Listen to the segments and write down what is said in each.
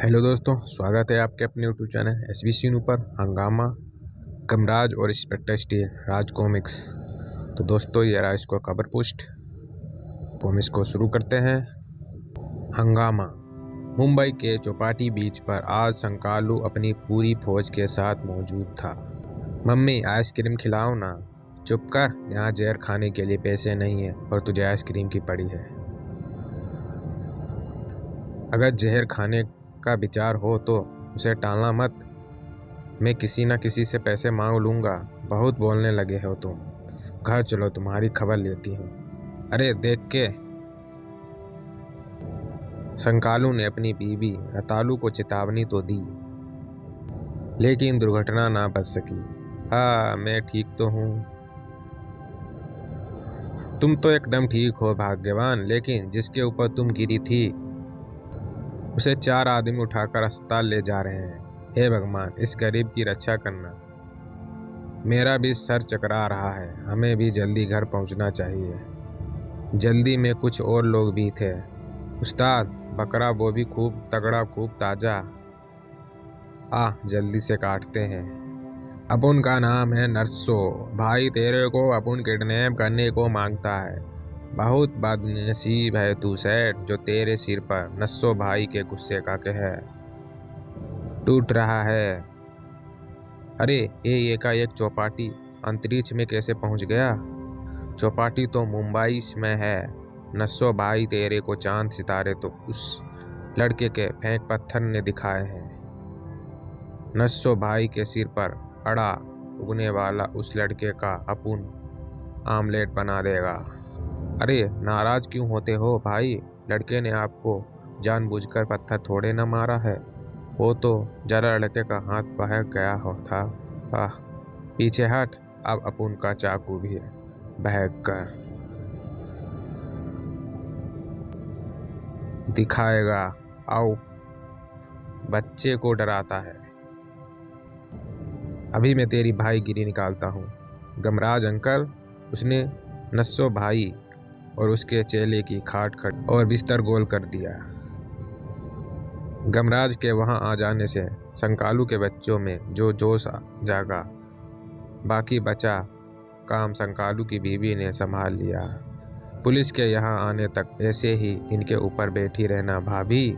Hello दोस्तों, स्वागत है आपके अपने यूट्यूब चैनल SB सीनू पर। हंगामा, गमराज और इंस्पेक्टर स्टील राज कॉमिक्स। तो दोस्तों, ये रहा इसको कवर पोस्ट। कॉमिक्स को शुरू करते हैं। हंगामा। मुंबई के चौपाटी बीच पर आज संकालू अपनी पूरी फौज के साथ मौजूद था। मम्मी, आइसक्रीम खिलाओ ना। चुप कर, यहाँ जहर खाने के लिए पैसे नहीं है और तुझे आइसक्रीम की पड़ी है। अगर जहर खाने का विचार हो तो उसे टालना मत। मैं किसी न किसी से पैसे मांग लूँगा। बहुत बोलने लगे हो तुम। घर चलो, तुम्हारी खबर लेती हूँ। अरे देख के। संकालू ने अपनी बीवी रतालू को चेतावनी तो दी, लेकिन दुर्घटना ना बच सकी। हाँ, मैं ठीक तो हूँ। तुम तो एकदम ठीक हो भाग्यवान, लेकिन जिसके ऊपर तुम गिरी थी उसे 4 आदमी उठाकर अस्पताल ले जा रहे हैं। हे भगवान, इस गरीब की रक्षा करना। मेरा भी सर चकरा रहा है। हमें भी जल्दी घर पहुंचना चाहिए। जल्दी में कुछ और लोग भी थे। उस्ताद, बकरा वो भी खूब तगड़ा, खूब ताजा। जल्दी से काटते हैं। अपुन का नाम है नर्सो। भाई तेरे को अपुन किडनैप करने को मांगता है। बहुत बदनसीब है तू सेठ, जो तेरे सिर पर नस्सो भाई के गुस्से का कहर टूट रहा है। अरे ये का एक चौपाटी अंतरिक्ष में कैसे पहुंच गया? चौपाटी तो मुंबई में है। नस्सो भाई तेरे को चांद सितारे तो उस लड़के के फेंक पत्थर ने दिखाए हैं। नस्सो भाई के सिर पर अड़ा उगने वाला उस लड़के का अपुन आमलेट बना देगा। अरे नाराज क्यों होते हो भाई? लड़के ने आपको जानबूझकर पत्थर थोड़े न मारा है। वो तो जरा लड़के का हाथ बहक गया हो था। पीछे हट। अब अपुन का चाकू भी बहक कर दिखाएगा। आओ, बच्चे को डराता है। अभी मैं तेरी भाईगिरी निकालता हूँ। गमराज अंकल। उसने नस्सो भाई और उसके चेले की खाट खट और बिस्तर गोल कर दिया। गमराज के वहां आ जाने से संकालू के बच्चों में जो जोश जागा। बाकी बचा काम संकालू की बीवी ने संभाल लिया। पुलिस के यहाँ आने तक ऐसे ही इनके ऊपर बैठी रहना। भाभी,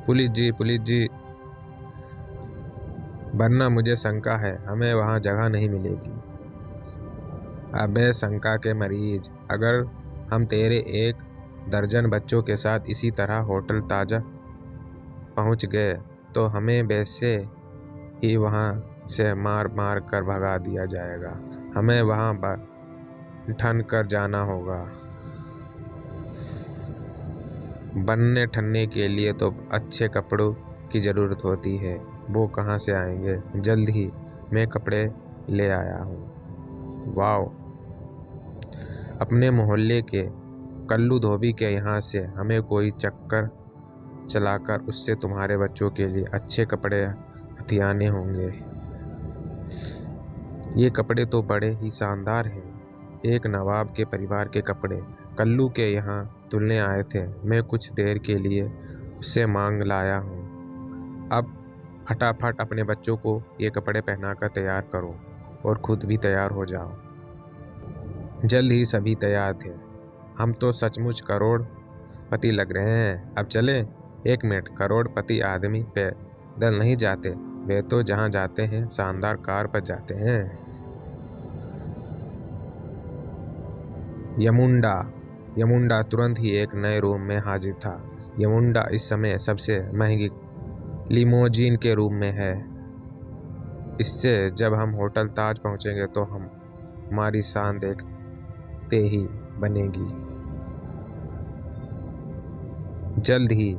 पुलिस जी, पुलिस जी, वरना मुझे शंका है हमें वहाँ जगह नहीं मिलेगी। अबे शंका के मरीज, अगर हम तेरे 1 दर्जन बच्चों के साथ इसी तरह होटल ताजा पहुंच गए तो हमें वैसे ही वहां से मार मार कर भगा दिया जाएगा। हमें वहां ठन कर जाना होगा। बनने ठनने के लिए तो अच्छे कपड़ों की ज़रूरत होती है। वो कहाँ से आएंगे? जल्द ही मैं कपड़े ले आया हूँ। वाओ। अपने मोहल्ले के कल्लू धोबी के यहाँ से हमें कोई चक्कर चलाकर उससे तुम्हारे बच्चों के लिए अच्छे कपड़े हथियाने होंगे। ये कपड़े तो बड़े ही शानदार हैं। एक नवाब के परिवार के कपड़े कल्लू के यहाँ तुलने आए थे। मैं कुछ देर के लिए उससे मांग लाया हूँ। अब फटाफट अपने बच्चों को ये कपड़े पहनाकर तैयार करो और खुद भी तैयार हो जाओ। जल्द ही सभी तैयार थे। हम तो सचमुच करोड़पति लग रहे हैं। अब चले। 1 मिनट, करोड़पति आदमी पैदल नहीं जाते। वे तो जहाँ जाते हैं शानदार कार पर जाते हैं। यमुंडा तुरंत ही एक नए रूम में हाजिर था। यमुंडा इस समय सबसे महंगी लिमोजीन के रूम में है। इससे जब हम होटल ताज पहुंचेंगे तो हमारी शान देखते ही बनेगी। जल्द ही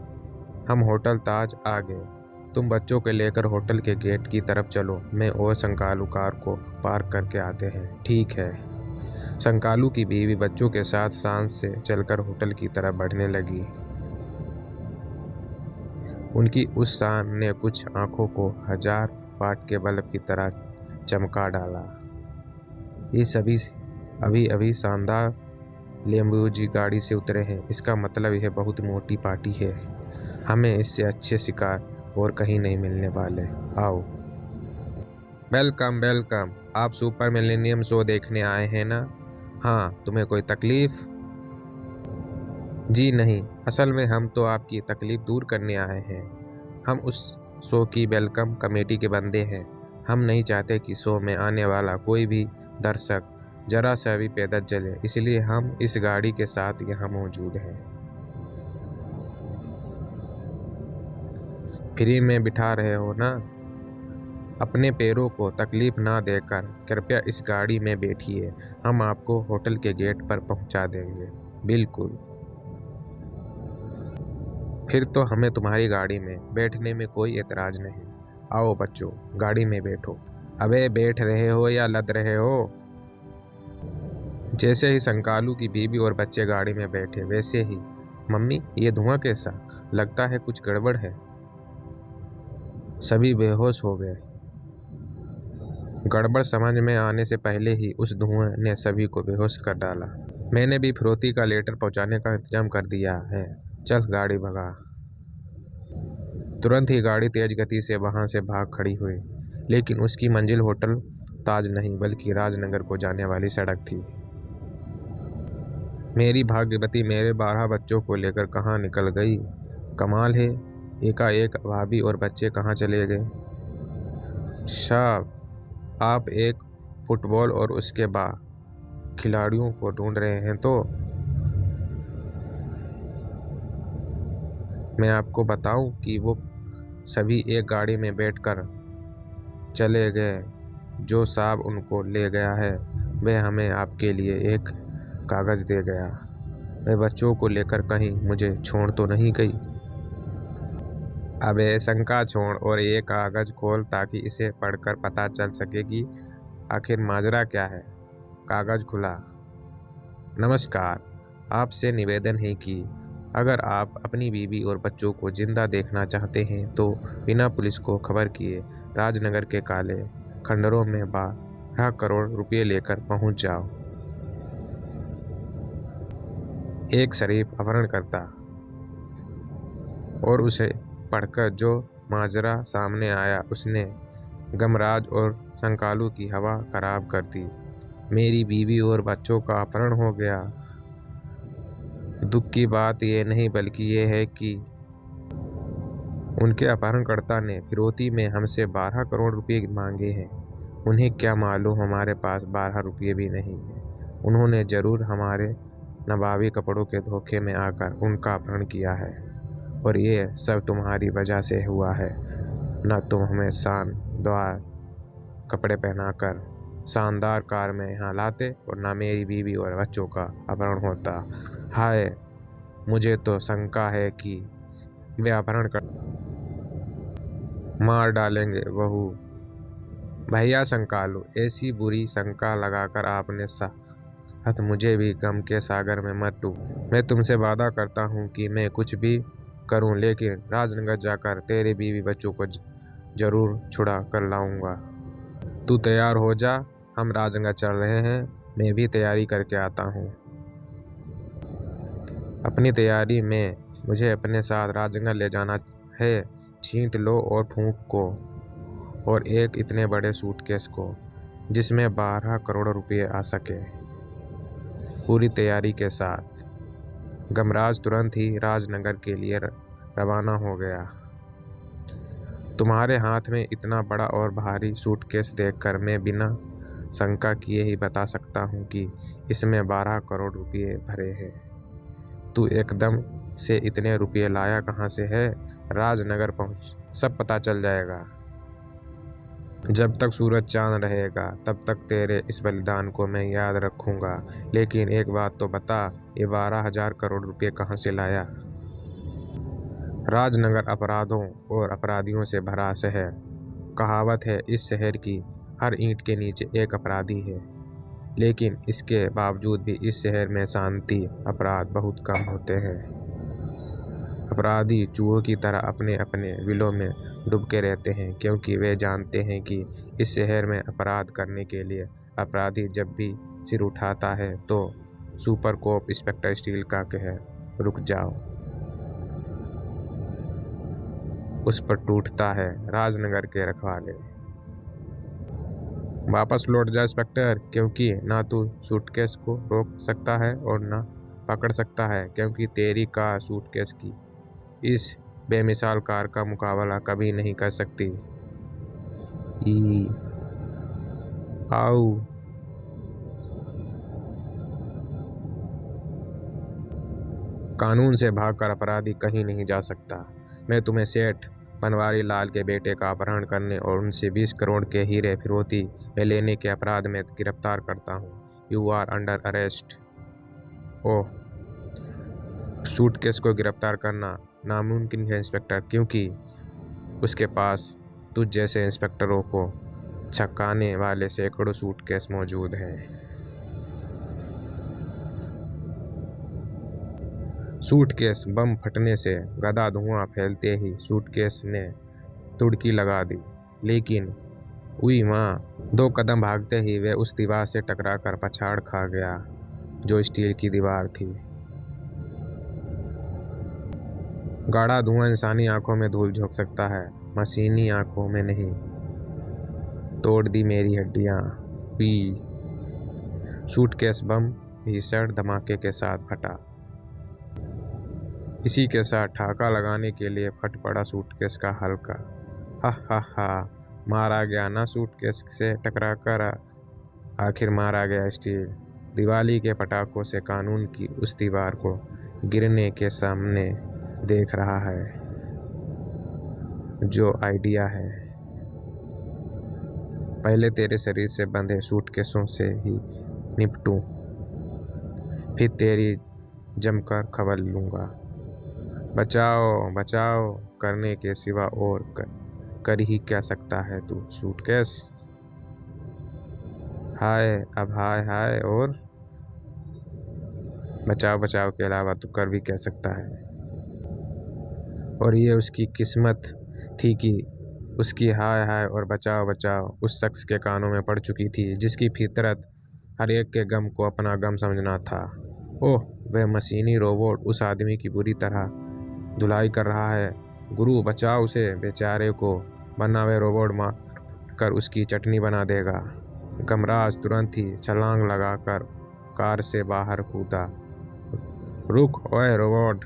हम होटल ताज आ गए। तुम बच्चों को लेकर होटल के गेट की तरफ चलो। मैं और संकालू कार को पार्क करके आते हैं। ठीक है। संकालू की बीवी बच्चों के साथ शान से चलकर होटल की तरफ बढ़ने लगी। उनकी उस शान ने कुछ आंखों को 1000 वाट के बल्ब की तरह चमका डाला। ये सभी अभी अभी शानदार लैम्बोर्गिनी गाड़ी से उतरे हैं। इसका मतलब यह बहुत मोटी पार्टी है। हमें इससे अच्छे शिकार और कहीं नहीं मिलने वाले। आओ। Welcome welcome. आप सुपर मिलेनियम शो देखने आए हैं ना? हाँ, तुम्हें कोई तकलीफ? जी नहीं, असल में हम तो आपकी तकलीफ दूर करने आए हैं। हम उस शो की वेलकम कमेटी के बंदे हैं। हम नहीं चाहते कि शो में आने वाला कोई भी दर्शक जरा सा भी पैदल चले, इसलिए हम इस गाड़ी के साथ यहाँ मौजूद हैं। फ्री में बिठा रहे हो ना? अपने पैरों को तकलीफ ना देकर कृपया इस गाड़ी में बैठिए। हम आपको होटल के गेट पर पहुंचा देंगे। बिल्कुल। फिर तो हमें तुम्हारी गाड़ी में बैठने में कोई एतराज नहीं। आओ बच्चों, गाड़ी में बैठो। अबे बैठ रहे हो या लद रहे हो? जैसे ही संकालू की बीवी और बच्चे गाड़ी में बैठे वैसे ही, मम्मी ये धुआं कैसा? लगता है कुछ गड़बड़ है। सभी बेहोश हो गए। गड़बड़ समझ में आने से पहले ही उस धुएं ने सभी को बेहोश कर डाला। मैंने भी फिरौती का लेटर पहुंचाने का इंतजाम कर दिया है। चल गाड़ी भगा। तुरंत ही गाड़ी तेज गति से वहां से भाग खड़ी हुई, लेकिन उसकी मंजिल होटल ताज नहीं बल्कि राजनगर को जाने वाली सड़क थी। मेरी भाग्यवती मेरे 12 बच्चों को लेकर कहाँ निकल गई? कमाल है, एकाएक भाभी और बच्चे कहाँ चले गए? साहब, आप एक फुटबॉल और उसके बाद खिलाड़ियों को ढूंढ रहे हैं तो मैं आपको बताऊं कि वो सभी एक गाड़ी में बैठकर चले गए। जो साहब उनको ले गया है वह हमें आपके लिए एक कागज़ दे गया। वह बच्चों को लेकर कहीं मुझे छोड़ तो नहीं गई? अबे शंका छोड़ और ये कागज़ खोल ताकि इसे पढ़कर पता चल सके कि आखिर माजरा क्या है। कागज़ खुला। नमस्कार, आपसे निवेदन है कि अगर आप अपनी बीवी और बच्चों को जिंदा देखना चाहते हैं तो बिना पुलिस को खबर किए राजनगर के काले खंडरों में 12 करोड़ रुपए लेकर पहुंच जाओ। एक शरीफ अपहरणकर्ता। और उसे पढ़कर जो माजरा सामने आया उसने गमराज और संकालू की हवा खराब कर दी। मेरी बीवी और बच्चों का अपहरण हो गया। दुख की बात यह नहीं बल्कि ये है कि उनके अपहरणकर्ता ने फिरौती में हमसे 12 करोड़ रुपए मांगे हैं। उन्हें क्या मालूम हमारे पास 12 रुपये भी नहीं है। उन्होंने ज़रूर हमारे नवाबी कपड़ों के धोखे में आकर उनका अपहरण किया है और ये सब तुम्हारी वजह से हुआ है। न तुम हमें शानदार कपड़े पहनाकर शानदार कार में यहाँ लाते और न मेरी बीवी और बच्चों का अपहरण होता। हाय, मुझे तो शंका है कि वे अपहरण कर मार डालेंगे। बहू भैया संकालू, ऐसी बुरी शंका लगाकर आपने साथ मुझे भी गम के सागर में मत डूब। मैं तुमसे वादा करता हूँ कि मैं कुछ भी करूँ लेकिन राजनगर जाकर तेरे बीवी बच्चों को जरूर छुड़ा कर लाऊंगा। तू तैयार हो जा, हम राजनगर चल रहे हैं। मैं भी तैयारी करके आता हूँ। अपनी तैयारी में मुझे अपने साथ राजनगर ले जाना है। छींट लो और फूंक को, और एक इतने बड़े सूटकेस को जिसमें 12 करोड़ रुपए आ सके। पूरी तैयारी के साथ गमराज तुरंत ही राजनगर के लिए रवाना हो गया। तुम्हारे हाथ में इतना बड़ा और भारी सूटकेस देखकर मैं बिना शंका किए ही बता सकता हूँ कि इसमें 12 करोड़ रुपए भरे हैं। तू एकदम से इतने रुपए लाया कहाँ से है? राजनगर पहुँच, सब पता चल जाएगा। जब तक सूरज चांद रहेगा तब तक तेरे इस बलिदान को मैं याद रखूंगा। लेकिन एक बात तो बता, ये 12,000 करोड़ रुपए कहाँ से लाया? राजनगर अपराधों और अपराधियों से भरा शहर। कहावत है इस शहर की हर ईंट के नीचे एक अपराधी है। लेकिन इसके बावजूद भी इस शहर में शांति अपराध बहुत कम होते हैं। अपराधी चूहों की तरह अपने अपने विलों में डूबके रहते हैं क्योंकि वे जानते हैं कि इस शहर में अपराध करने के लिए अपराधी जब भी सिर उठाता है तो सुपर कोप इंस्पेक्टर स्टील का कहे रुक जाओ। उस पर टूटता है राजनगर के रखवाले। वापस लौट जा इंस्पेक्टर, क्योंकि ना तू सूटकेस को रोक सकता है और ना पकड़ सकता है, क्योंकि तेरी कार सूटकेस की इस बेमिसाल कार का मुकाबला कभी नहीं कर सकती। आओ। कानून से भागकर अपराधी कहीं नहीं जा सकता। मैं तुम्हें सेठ बनवारी लाल के बेटे का अपहरण करने और उनसे 20 करोड़ के हीरे फिरौती में लेने के अपराध में गिरफ्तार करता हूँ। You are under arrest. Oh, suitcase को गिरफ्तार करना नामुमकिन है इंस्पेक्टर, क्योंकि उसके पास तुझ जैसे इंस्पेक्टरों को छकाने वाले सैकड़ों सूटकेस मौजूद हैं। सूटकेस बम फटने से गदा धुआं फैलते ही सूटकेस ने तुड़की लगा दी, लेकिन हुई माँ 2 कदम भागते ही वह उस दीवार से टकराकर पछाड़ खा गया जो स्टील की दीवार थी। गाढ़ा धुआं इंसानी आंखों में धूल झोंक सकता है, मशीनी आंखों में नहीं। तोड़ दी मेरी हड्डियां। सूटकेस बम भीषण धमाके के साथ फटा। इसी के साथ ठाका लगाने के लिए फट पड़ा सूटकेस का हल्का। हा, मारा गया ना सूटकेस से टकराकर, आखिर मारा गया स्टील। दिवाली के पटाखों से कानून की उस दीवार को गिरने के सामने देख रहा है जो आइडिया है। पहले तेरे शरीर से बंधे सूटकेसों से ही निपटूं, फिर तेरी जमकर खबर लूँगा। बचाओ बचाओ करने के सिवा और कर ही क्या सकता है तू सूटकेस? हाय, अब हाय और बचाओ बचाओ के अलावा तू कर भी क्या सकता है? और ये उसकी किस्मत थी कि उसकी हाय और बचाओ बचाओ उस शख्स के कानों में पड़ चुकी थी जिसकी फितरत हर एक के गम को अपना गम समझना था। ओह, वह मशीनी रोबोट उस आदमी की बुरी तरह धुलाई कर रहा है। गुरु बचाओ उसे बेचारे को, वरना वह रोबोट मार कर उसकी चटनी बना देगा। गमराज तुरंत ही छलांग लगाकर कार से बाहर कूदा। रुक ओए रोबोट,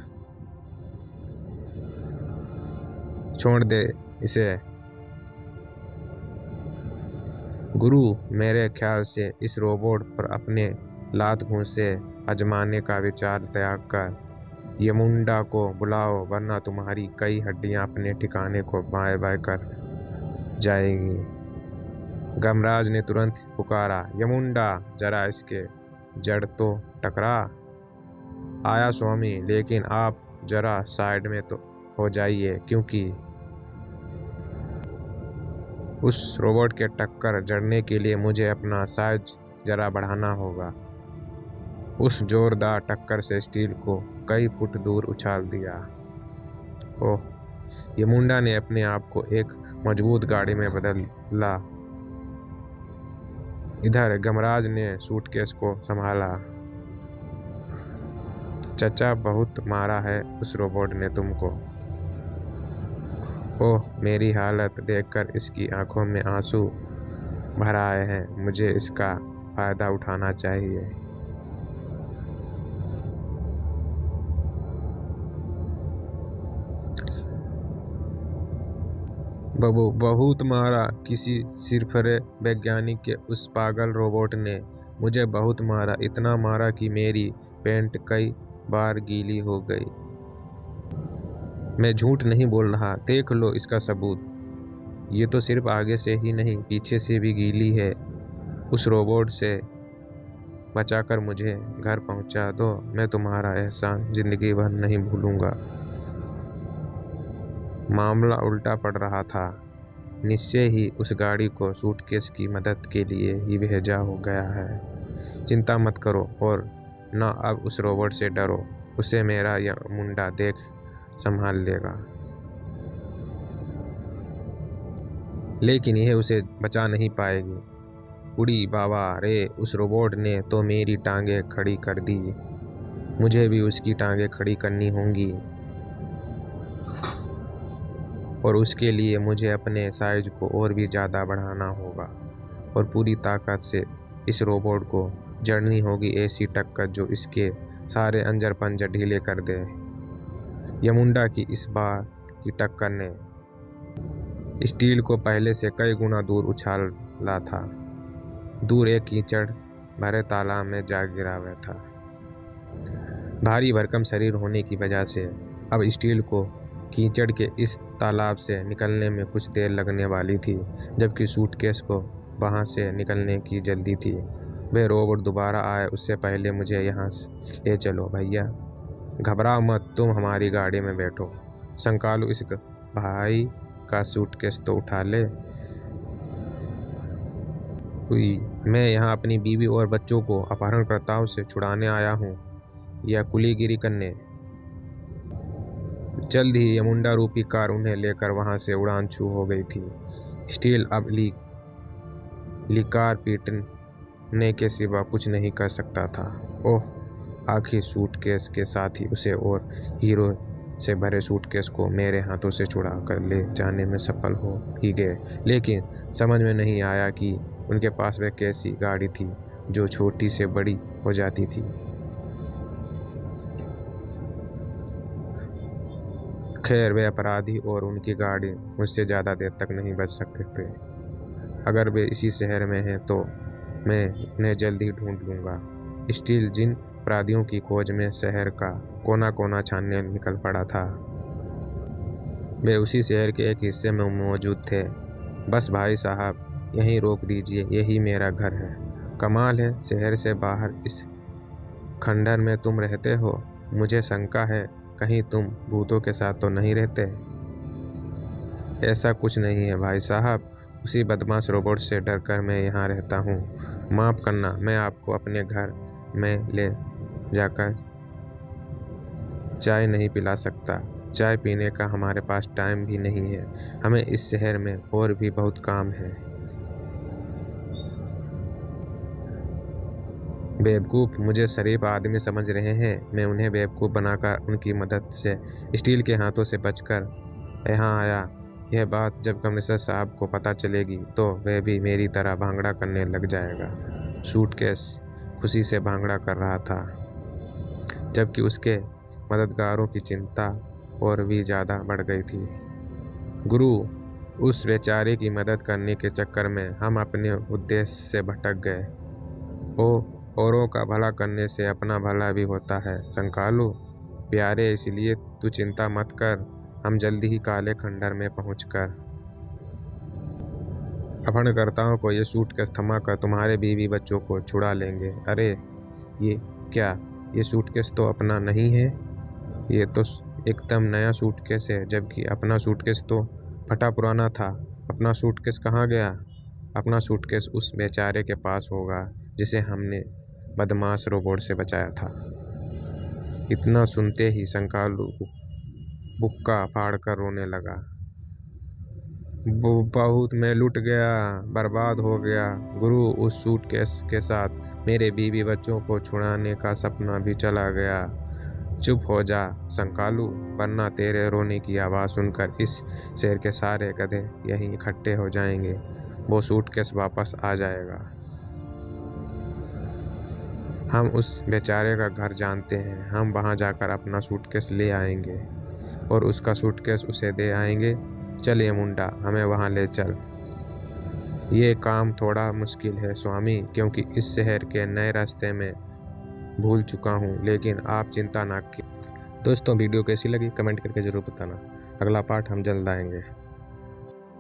छोड़ दे इसे। गुरु, मेरे ख्याल से इस रोबोट पर अपने लात घूंसे आजमाने का विचार त्याग कर यमुंडा को बुलाओ, वरना तुम्हारी कई हड्डियां अपने ठिकाने को बाय बाय कर जाएंगी। गमराज ने तुरंत पुकारा, यमुंडा, जरा इसके जड़ तो टकरा। आया स्वामी, लेकिन आप जरा साइड में तो हो जाइए, क्योंकि उस रोबोट के टक्कर जड़ने के लिए मुझे अपना साइज जरा बढ़ाना होगा। उस जोरदार टक्कर से स्टील को कई फुट दूर उछाल दिया। ओह, यमुंडा ने अपने आप को एक मजबूत गाड़ी में बदला। इधर गमराज ने सूटकेस को संभाला। चचा, बहुत मारा है उस रोबोट ने तुमको। ओह, मेरी हालत देखकर इसकी आंखों में आंसू भर आए हैं। मुझे इसका फायदा उठाना चाहिए। बहुत मारा किसी सिरफरे वैज्ञानिक के उस पागल रोबोट ने मुझे बहुत मारा, इतना मारा कि मेरी पैंट कई बार गीली हो गई। मैं झूठ नहीं बोल रहा, देख लो इसका सबूत। ये तो सिर्फ आगे से ही नहीं, पीछे से भी गीली है। उस रोबोट से बचाकर मुझे घर पहुंचा दो, मैं तुम्हारा एहसान जिंदगी भर नहीं भूलूंगा। मामला उल्टा पड़ रहा था। निश्चय ही उस गाड़ी को सूटकेस की मदद के लिए ही भेजा हो गया है। चिंता मत करो और न अब उस रोबोट से डरो, उसे मेरा यमुंडा देख संभाल लेगा। लेकिन यह उसे बचा नहीं पाएगी। उड़ी बाबा रे, उस रोबोट ने तो मेरी टांगें खड़ी कर दी, मुझे भी उसकी टांगें खड़ी करनी होंगी। और उसके लिए मुझे अपने साइज को और भी ज़्यादा बढ़ाना होगा और पूरी ताकत से इस रोबोट को जड़नी होगी ऐसी टक्कर जो इसके सारे अंजर पंजर ढीले कर दे। यमुंडा की इस बार की टक्कर ने स्टील को पहले से कई गुना दूर उछाला था। दूर एक कीचड़ भरे तालाब में जा गिरा हुआ था। भारी भरकम शरीर होने की वजह से अब स्टील को कीचड़ के इस तालाब से निकलने में कुछ देर लगने वाली थी, जबकि सूटकेस को वहां से निकलने की जल्दी थी। वह रोबोट दोबारा आए उससे पहले मुझे यहाँ ले चलो भैया। घबराओ मत, तुम हमारी गाड़ी में बैठो। संकालू इस भाई का सूटकेस तो उठा ले। मैं यहाँ अपनी बीवी और बच्चों को अपहरणकर्ताओं से छुड़ाने आया हूँ या कुलीगिरी करने। जल्द ही यमुंडा रूपी कार उन्हें लेकर वहां से उड़ान छू हो गई थी। स्टील अब कार पीटने के सिवा कुछ नहीं कर सकता था। ओह, आखिर सूटकेस के साथ ही उसे और हीरो से भरे सूटकेस को मेरे हाथों से छुड़ा कर ले जाने में सफल हो ही गए। लेकिन समझ में नहीं आया कि उनके पास वह कैसी गाड़ी थी जो छोटी से बड़ी हो जाती थी। खैर, वे अपराधी और उनकी गाड़ी मुझसे ज़्यादा देर तक नहीं बच सकते। अगर वे इसी शहर में हैं तो मैं उन्हें जल्द ही ढूंढ लूँगा। स्टील जिन अपराधियों की खोज में शहर का कोना कोना छानने निकल पड़ा था, वे उसी शहर के एक हिस्से में मौजूद थे। बस भाई साहब, यहीं रोक दीजिए, यही मेरा घर है। कमाल है, शहर से बाहर इस खंडहर में तुम रहते हो। मुझे शंका है कहीं तुम भूतों के साथ तो नहीं रहते। ऐसा कुछ नहीं है भाई साहब, उसी बदमाश रोबोट से डरकर मैं यहाँ रहता हूँ। माफ़ करना, मैं आपको अपने घर में ले जाकर चाय नहीं पिला सकता। चाय पीने का हमारे पास टाइम भी नहीं है। हमें इस शहर में और भी बहुत काम है। बेवकूफ़ मुझे शरीफ आदमी समझ रहे हैं। मैं उन्हें बेवकूफ़ बनाकर उनकी मदद से स्टील के हाथों से बचकर यहाँ आया। यह बात जब कमिश्नर साहब को पता चलेगी तो वह भी मेरी तरह भांगड़ा करने लग जाएगा। सूटकेस खुशी से भांगड़ा कर रहा था, जबकि उसके मददगारों की चिंता और भी ज़्यादा बढ़ गई थी। गुरु, उस बेचारे की मदद करने के चक्कर में हम अपने उद्देश्य से भटक गए। औरों का भला करने से अपना भला भी होता है संकालू प्यारे, इसलिए तू चिंता मत कर। हम जल्दी ही काले खंडहर में पहुंचकर अपहरणकर्ताओं को ये सूटकेस थमाकर तुम्हारे बीवी बच्चों को छुड़ा लेंगे। अरे ये क्या, ये सूटकेस तो अपना नहीं है। ये तो एकदम नया सूटकेस है, जबकि अपना सूटकेस तो फटा पुराना था। अपना सूटकेस कहाँ गया? अपना सूटकेस उस बेचारे के पास होगा जिसे हमने बदमाश रोबोट से बचाया था। इतना सुनते ही संकालू बुक्का फाड़कर रोने लगा। बहुत मैं लुट गया, बर्बाद हो गया। गुरु, उस सूटकेस के साथ मेरे बीवी बच्चों को छुड़ाने का सपना भी चला गया। चुप हो जा संकालू, वरना तेरे रोने की आवाज़ सुनकर इस शहर के सारे गधे यहीं इकट्ठे हो जाएंगे। वो सूटकेस वापस आ जाएगा। हम उस बेचारे का घर जानते हैं। हम वहाँ जाकर अपना सूटकेस ले आएंगे और उसका सूटकेस उसे दे आएंगे। चल यमुंडा, हमें वहाँ ले चल। ये काम थोड़ा मुश्किल है स्वामी, क्योंकि इस शहर के नए रास्ते में भूल चुका हूँ, लेकिन आप चिंता ना कीजिए। दोस्तों, वीडियो कैसी लगी कमेंट करके ज़रूर बताना। अगला पार्ट हम जल्द आएंगे।